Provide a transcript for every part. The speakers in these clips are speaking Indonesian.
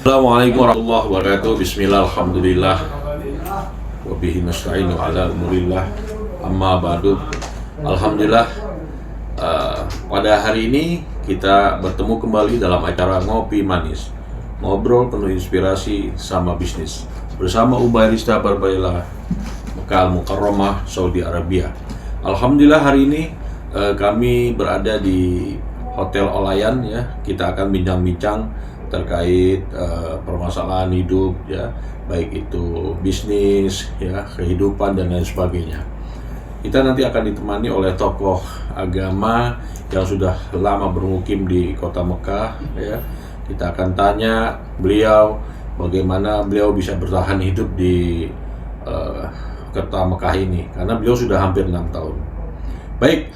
Assalamualaikum warahmatullahi wabarakatuh. Bismillah, alhamdulillah, wabihi nasta'inu ala umurillah, amma ba'du. Alhamdulillah, pada hari ini kita bertemu kembali dalam acara Ngopi Manis, ngobrol penuh inspirasi sama bisnis, bersama Ubayrista Barbailah, Mekah Al-Mukarramah, Saudi Arabia. Alhamdulillah hari ini kami berada di Hotel Olayan ya. Kita akan bincang-bincang terkait permasalahan hidup ya, baik itu bisnis ya, kehidupan dan lain sebagainya. Kita nanti akan ditemani oleh tokoh agama yang sudah lama bermukim di kota Mekah ya. Kita akan tanya beliau bagaimana beliau bisa bertahan hidup di kota Mekah ini, karena beliau sudah hampir 6 tahun. Baik,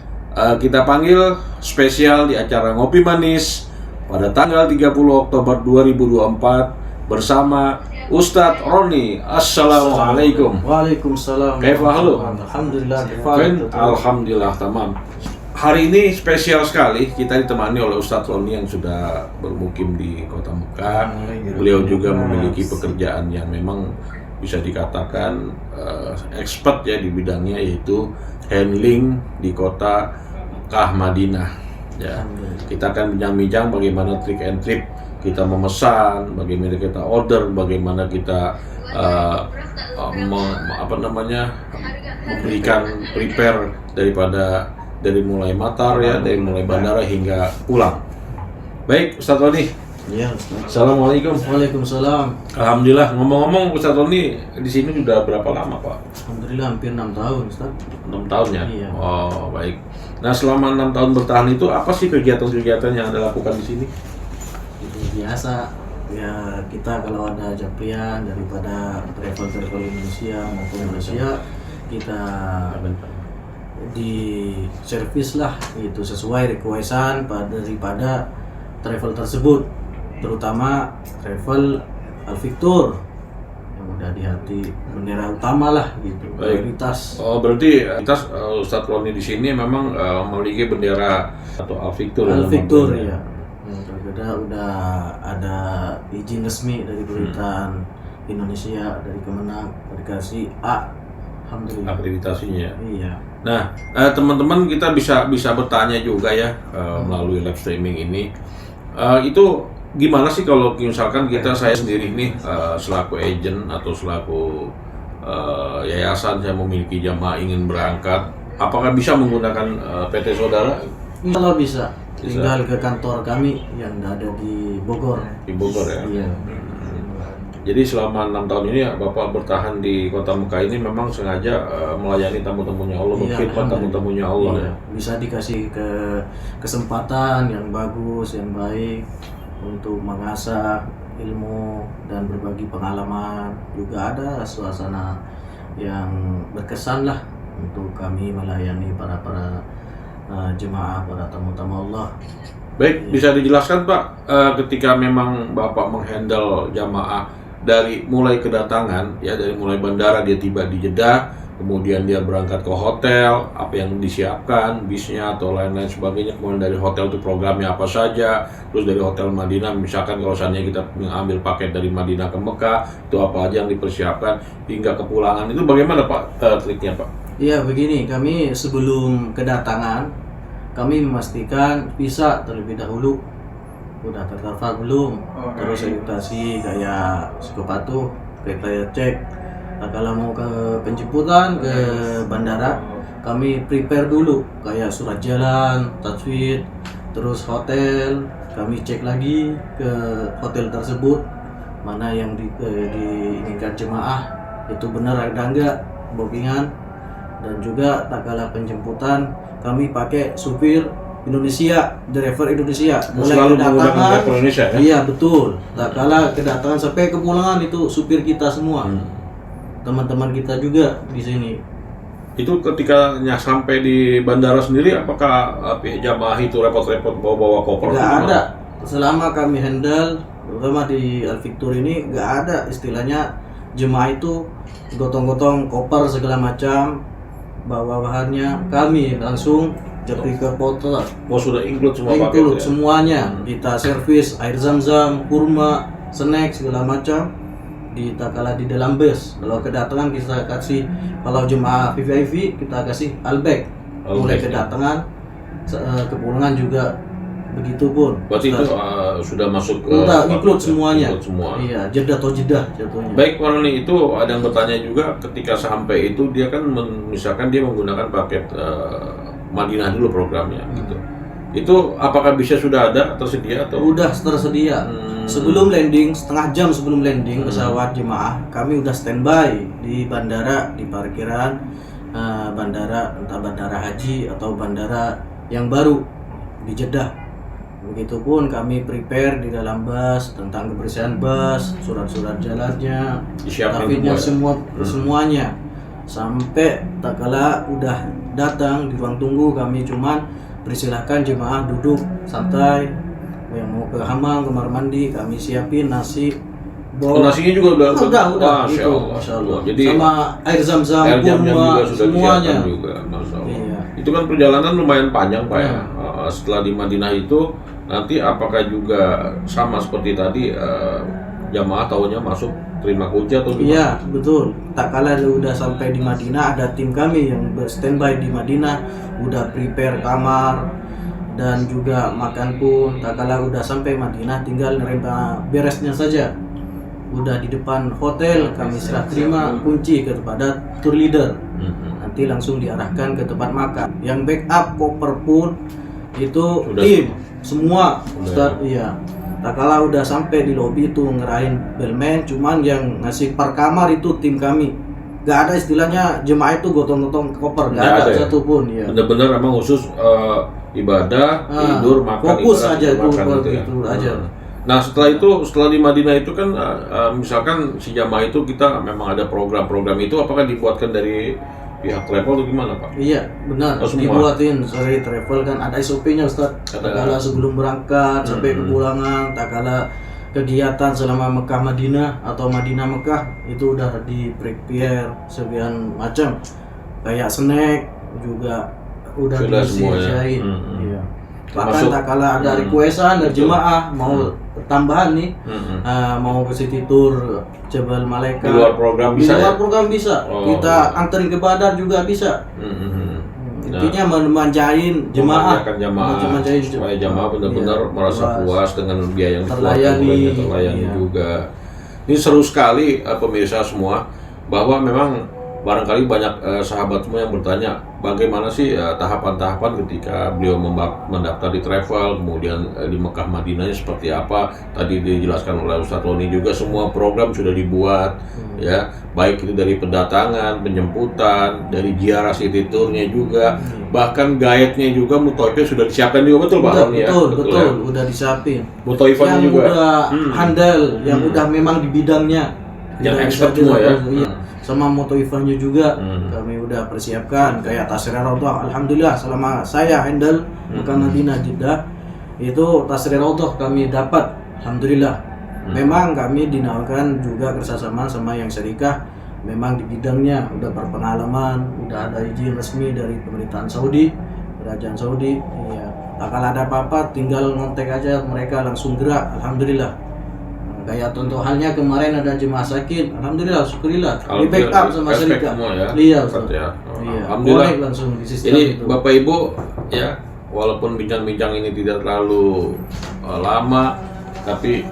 kita panggil spesial di acara Ngopi Manis pada tanggal 30 Oktober 2024 bersama Ustadz Roni. Assalamualaikum. Waalaikumsalam. Kaifa halu? Alhamdulillah. Alhamdulillah tamam. Hari ini spesial sekali, kita ditemani oleh Ustadz Roni yang sudah bermukim di kota Mekah. Beliau juga memiliki pekerjaan yang memang bisa dikatakan expert ya di bidangnya, yaitu handling di kota Mekah Madinah. Ya, kita akan bincang-bincang bagaimana trik and trip kita memesan, bagaimana kita order, bagaimana kita memberikan prepare dari mulai matar ya, dari mulai bandara hingga pulang. Baik, Ustadz Roni. Ya, Ustaz. Assalamualaikum. Waalaikumsalam. Alhamdulillah. Ngomong-ngomong, Ustadz Roni di sini sudah berapa lama, Pak? Alhamdulillah hampir 6 tahun, Ustaz. 6 tahun ya? Iya. Oh, baik. Nah, selama 6 tahun bertahan itu apa sih kegiatan-kegiatan yang Anda lakukan di sini? Itu biasa. Ya, kita kalau ada japrian daripada travel Indonesia maupun Malaysia, kita di servis lah, itu sesuai requestan daripada travel tersebut, terutama travel Al-Victor yang udah di hati bendera utama lah gitu, prioritas. Oh, berarti Ustadz Roni di sini memang memiliki bendera atau Al-Victor. Al-Victor ya. Udah ada izin resmi dari pemerintahan Indonesia, dari Kemenang, dikasih A. Alhamdulillah. Akreditasinya. Iya. Nah, teman-teman kita bisa bertanya juga ya melalui live streaming ini. Itu gimana sih kalau misalkan saya sendiri ini selaku agent atau selaku yayasan, saya memiliki jamaah ingin berangkat, apakah bisa menggunakan PT Saudara? Kalau bisa, tinggal ke kantor kami yang ada di Bogor. Di Bogor ya? Iya. Jadi selama 6 tahun ini Bapak bertahan di kota Mekah ini memang sengaja melayani tamu-tamunya Allah, berkhidmat tamu-tamunya Allah ya? Bisa dikasih kesempatan yang bagus, yang baik untuk mengasah ilmu dan berbagi pengalaman. Juga ada suasana yang berkesan lah untuk kami melayani para jemaah, para tamu-tamu Allah. Baik, bisa dijelaskan Pak, ketika memang Bapak menghandle jamaah dari mulai kedatangan ya, dari mulai bandara dia tiba di Jeddah, kemudian dia berangkat ke hotel, apa yang disiapkan, bisnya atau lain-lain sebagainya, kemudian dari hotel itu programnya apa saja, terus dari hotel Madinah, misalkan kalau seandainya kita mengambil paket dari Madinah ke Mekah, itu apa aja yang dipersiapkan, hingga kepulangan, itu bagaimana Pak triknya Pak? Iya begini, kami sebelum kedatangan, kami memastikan visa terlebih dahulu udah terdaftar belum, terus edukasi kayak psikopat kita cek. Nah, kalau mau ke penjemputan ke bandara, kami prepare dulu kayak surat jalan, tajwid, terus hotel, kami cek lagi ke hotel tersebut mana yang diinginkan jemaah itu benar ada enggak bookingan. Dan juga tak kala penjemputan kami pakai supir Indonesia, driver Indonesia, mulai kedatangan Indonesia, ya? Iya betul. Tak kala kedatangan sampai kepulangan itu supir kita semua, teman-teman kita juga di sini. Itu ketika sampai di bandara sendiri, apakah jamaah itu repot-repot bawa koper? Nggak ada. Selama kami handle, terutama di Al-Victor ini, nggak ada istilahnya jemaah itu gotong-gotong koper segala macam, bawa bahannya. Kami langsung japri ke porter. Oh, sudah include semua paket Include ya? semuanya. Kita servis air zam-zam, kurma, snack segala macam tak kalah di dalam bus. Kalau kedatangan kita kasih, kalau jemaah VVIP kita kasih albag mulai kedatangan kepulangan juga begitu pun. Berarti itu sudah masuk ke udah include semuanya. Semua. Iya, jedah jatuhnya. Baik, Pak Roni, itu ada yang bertanya juga ketika sampai itu dia kan misalkan dia menggunakan paket Madinah dulu programnya gitu. Itu apakah bisa sudah ada tersedia atau? Udah tersedia. Sebelum landing, setengah jam sebelum landing pesawat jemaah, kami udah standby di bandara, di parkiran bandara, entah bandara haji atau bandara yang baru di Jeddah. Begitupun kami prepare di dalam bus tentang kebersihan bus, surat-surat jalannya, tapi semuanya. Sampai tak kala udah datang di ruang tunggu, kami cuman persilahkan jemaah duduk santai. Yang mau ke hamam, kamar mandi, kami siapin nasi. Nasinya juga udah. Masya Allah. Jadi sama air zam-zam juga sudah semuanya. Juga, Masya Allah. Iya. Itu kan perjalanan lumayan panjang, Pak ya. Setelah di Madinah itu nanti apakah juga sama seperti tadi jamaah tahunya masuk terima kunci atau gimana? Iya, betul. Tak kala udah sampai di Madinah, ada tim kami yang standby di Madinah, udah prepare kamar dan juga makan pun. Tak kala udah sampai Madinah, tinggal nerima beresnya saja. Udah di depan hotel, kami serah terima kunci kepada tour leader. Nanti langsung diarahkan ke tempat makan. Yang backup koper pun itu tim semua, Ustaz. Iya. Tak kala udah sampai di lobi itu ngerahin bellman, cuman yang ngasih per kamar itu tim kami. Gak ada istilahnya jemaah itu gotong-gotong koper, gak ada satupun. Ya. Bener-bener emang khusus ibadah, tidur, makan, fokus aja itu aja. Nah setelah di Madinah itu kan misalkan si jamaah itu kita memang ada program-program itu, apakah dibuatkan dari pihak travel atau gimana, Pak? Iya, benar. Dibuatin dari travel kan ada SOP-nya, Ustaz. Tak kala sebelum berangkat sampai kepulangan, tak kala kegiatan selama Mekah Madinah atau Madinah Mekah itu udah di prepare sekian macam. Kayak snack juga udah disediain. Iya. Bahkan tak kala ada requestan dari jemaah mau tambahan nih, mau ke city tour Jabal Malaikat. Di luar program bisa. Di luar program bisa. Kita anterin ke Badar juga bisa. Intinya memanjain jemaah. Supaya jemaah benar-benar merasa puas dengan biaya yang terlayani juga. Ini seru sekali pemirsa semua, bahwa memang barangkali banyak sahabat semua yang bertanya bagaimana sih tahapan-tahapan ketika beliau mendaftar di travel, kemudian di Mekah Madinahnya seperti apa. Tadi dijelaskan oleh Ustadz Roni juga, semua program sudah dibuat ya, baik itu dari pendatangan, penjemputan, dari ziarah city tournya juga, bahkan guide-nya juga, mutoifnya sudah disiapkan juga, betul Pak Roni ya? Betul ya? Udah disiapin. Mutoifanya juga udah handal, yang udah memang di bidangnya, yang expert semua ya. Sama motoifahnya juga kami udah persiapkan, kayak Tasriyah Raudhah. Alhamdulillah selama saya handle Mekah Madinah Jeddah itu Tasriyah Raudhah kami dapat, alhamdulillah. Memang kami dinawarkan juga kerjasama sama yang syarikah, memang di bidangnya udah berpengalaman, udah ada izin resmi dari pemerintahan Saudi, kerajaan Saudi. Iya. Kalau ada apa-apa tinggal ngontek aja, mereka langsung gerak, alhamdulillah. Kayak contoh halnya kemarin ada jemaah sakit, alhamdulillah, syukurillah, di backup sama syarikat. Iya, alhamdulillah. Langsung di sistem. Jadi itu. Bapak Ibu ya, walaupun bincang-bincang ini tidak terlalu lama, tapi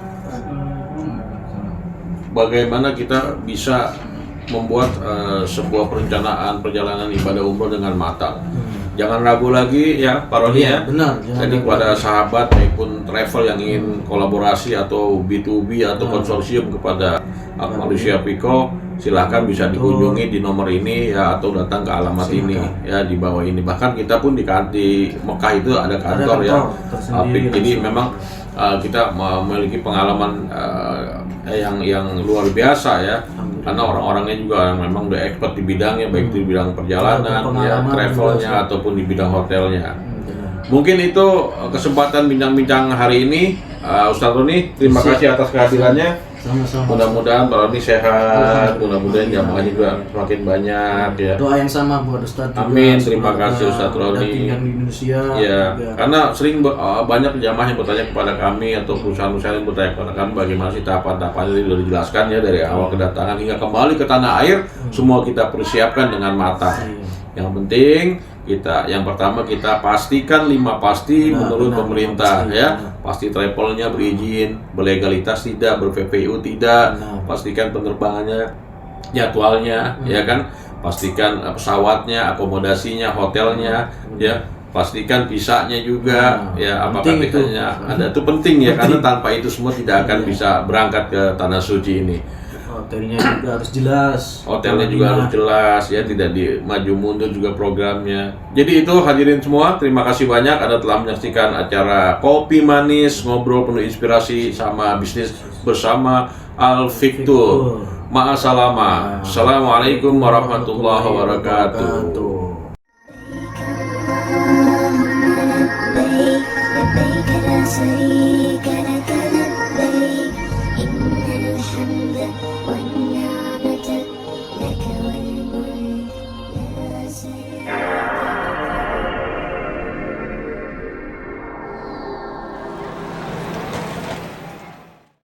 bagaimana kita bisa membuat sebuah perencanaan perjalanan ibadah umroh dengan matang. Jangan ragu lagi ya Pak Roni ya. Benar. Jadi kepada sahabat maupun travel yang ingin kolaborasi atau B2B atau konsorsium kepada Malaysia Pico, silahkan bisa dikunjungi di nomor ini ya, atau datang ke alamat ini ya, di bawah ini. Bahkan kita pun di Mekah itu ada kantor ya. Jadi memang kita memiliki pengalaman yang luar biasa ya. Karena orang-orangnya juga yang memang udah expert di bidangnya, baik di bidang perjalanan, ya, travelnya ataupun di bidang hotelnya. Mungkin itu kesempatan bincang-bincang hari ini, Ustadz Roni. Terima kasih atas kehadirannya. Sama-sama. Mudah-mudahan Pak Roni sehat, mudah-mudahan jamaahnya juga semakin banyak ya. Doa yang sama buat Ustadz juga. Amin, terima kasih Ustadz Roni. Datingan di Indonesia. Ya, juga. karena sering banyak jamaah yang bertanya kepada kami atau perusahaan-perusahaan yang bertanya kepada kami bagaimana sih tahapan-tahapannya sudah dijelaskan ya dari awal kedatangan hingga kembali ke tanah air, semua kita persiapkan dengan matang. Iya. Yang penting yang pertama kita pastikan 5 pasti menurut pemerintah ya. Pasti travelnya berizin, berlegalitas tidak, ber-PPU tidak, pastikan penerbangannya, jadwalnya ya kan, pastikan pesawatnya, akomodasinya, hotelnya ya, pastikan visanya juga ya, apakah visanya ada, itu penting ya, karena tanpa itu semua tidak akan bisa berangkat ke tanah suci ini. Hotelnya juga harus jelas. Hotelnya juga harus jelas ya, tidak di maju mundur juga programnya. Jadi itu hadirin semua, terima kasih banyak Anda telah menyaksikan acara Kopi Manis, ngobrol penuh inspirasi sama bisnis bersama Al-Fiktur. Ma'asalama. Assalamualaikum warahmatullahi wabarakatuh.